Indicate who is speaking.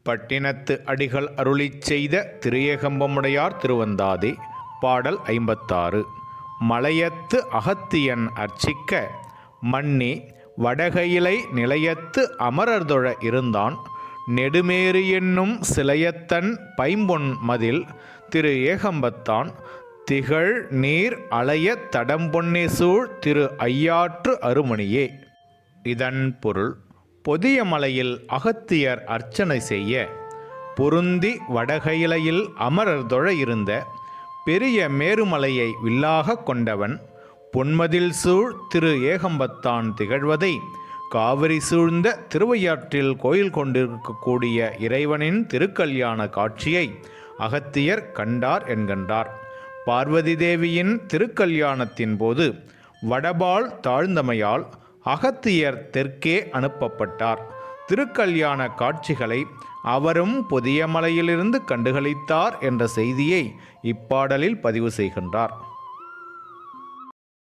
Speaker 1: பட்டினத்து அடிகள் அருளிச் செய்த திரு திருவந்தாதி. பாடல் 56. மலையத்து அகத்தியன் அர்ச்சிக்க மன்னி வடகையிலை நிலையத்து அமரர்தொழ இருந்தான் நெடுமேறு என்னும் சிலையத்தன் பைம்பொன் மதில் திரு ஏகம்பத்தான் திகழ் நீர் அலைய தடம்பொன்னேசூழ் திரு ஐயாற்று அருமணியே. இதன் பொருள்: பொதிய மலையில் அகத்தியர் அர்ச்சனை செய்ய பொருந்தி வடகையிலையில் அமரர் தொழ இருந்த பெரிய மேருமலையை வில்லாக கொண்டவன் பொன்மதில் சூழ் திரு ஏகம்பத்தான் திகழ்வதை காவிரி சூழ்ந்த திருவையாற்றில் கோயில் கொண்டிருக்கக்கூடிய இறைவனின் திருக்கல்யாண காட்சியை அகத்தியர் கண்டார் என்கின்றார். பார்வதி தேவியின் திருக்கல்யாணத்தின் போது வடபால் தாழ்ந்தமையால் அகத்தியர் தெற்கே அனுப்பப்பட்டார். திருக்கல்யாண காட்சிகளை அவரும் பொதிய மலையிலிருந்து கண்டுகளித்தார் என்ற செய்தியை இப்பாடலில் பதிவு செய்கின்றார்.